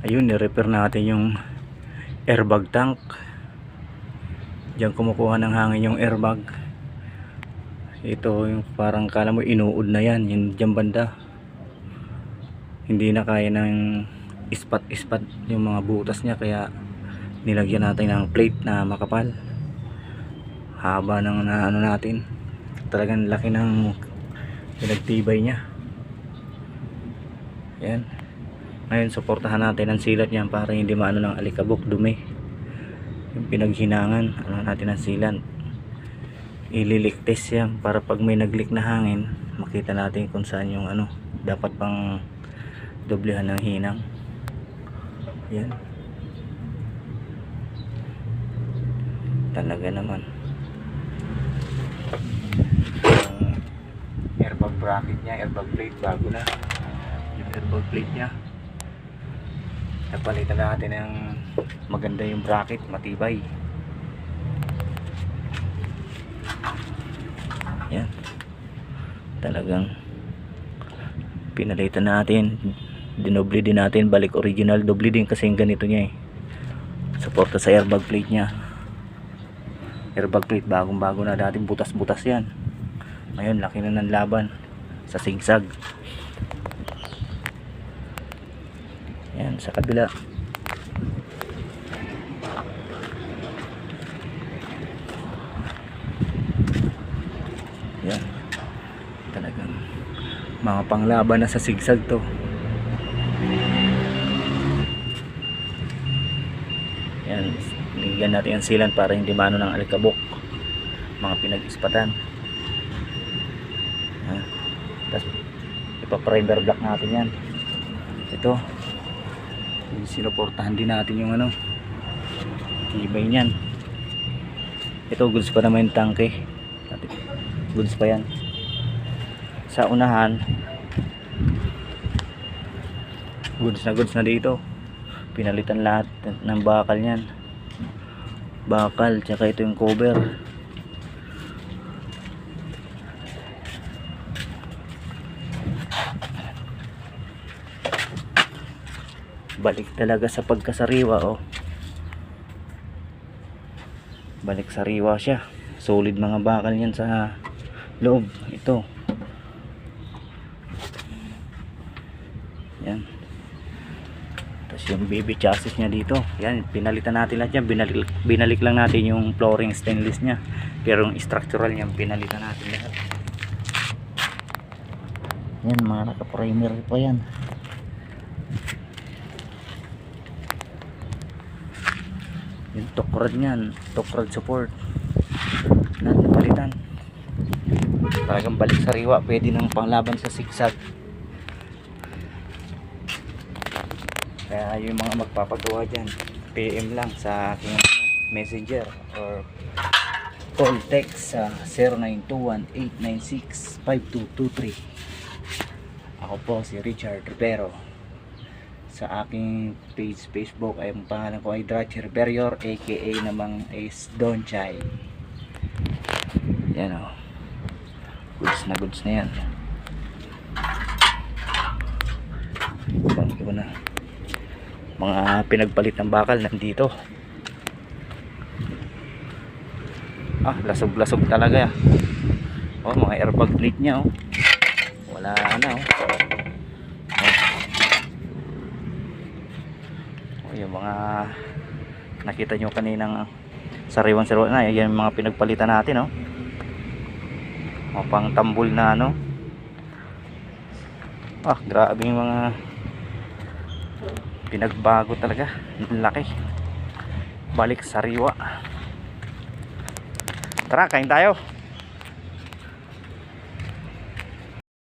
Ayun, ni-repair natin yung airbag tank. Diyan kumukuha ng hangin yung airbag. Ito yung parang kala mo inuud na yan, yung dyan banda. Hindi na kaya ng ispat yung mga butas niya, kaya nilagyan natin ng plate na makapal. Haba ng ano natin. Talagang laki ng pinagtibay niya. Yan. Ngayon suportahan natin ang silat niyan para hindi maano ng alikabok, dumi. Yung pinaghinangan, ano natin ang silat. Ililiktes yan para pag may naglik na hangin, makita natin kung saan yung ano dapat pang doblehan ng hinang. Yan. Talaga naman. Yung airbag bracket niya, airbag plate bago na. Yung airbag plate niya. Napalitan natin ng maganda yung bracket, matibay. Yan. Talagang pinalitan natin, dinoble din natin, balik original, doble din kasi yung ganito niya eh. Suporta sa airbag plate niya. Airbag plate bagong bago na, dati butas-butas yan. Ngayon laki na ng laban sa sigsag. Yan, sa kabila. Yan. Talagang mga panglaban na sa sigsag to. Yan, nilagyan natin ang sealant para hindi maano ng alikabok, mga pinag-ispatan. Yan. Tapos ipa-primer block natin yan. Ito, sinuportahan din natin yung ano, tibay niyan. Ito goods pa naman yung tangke, goods pa yan. Sa unahan goods na dito, pinalitan lahat ng bakal niyan, bakal tsaka ito yung cover. Balik talaga sa pagkasariwa, oh. Balik sariwa siya. Solid mga bakal yan sa loob. Ito. Yan. Tapos yung baby chassis niya dito. Yan, pinalitan natin lahat yan. Binalik lang natin yung flooring stainless niya. Pero yung structural niya, pinalitan natin lahat. Yan, mga naka-primer pa yan. Yung tokrad niyan, tokrad support natin napalitan. Talagang balik sariwa, pwede nang panglaban sa sigsag. Kaya yung mga magpapagawa dyan, PM lang sa aking messenger or call text sa 0921-896-5223. Ako po si Richard Rivero. Sa aking page Facebook ay ang pangalan ko ay Drachi Rivero, aka namang is Don Chai. Yan o, goods na yan. Iba na mga pinagpalit ng bakal nandito. Lasog talaga. Mga airbag plate nya, wala na. Yung mga nakita nyo kaninang sariwan na, yan yung mga pinagpalitan natin, pang tambol na grabe yung mga pinagbago talaga, laki. Balik sariwa. Tara, kain tayo.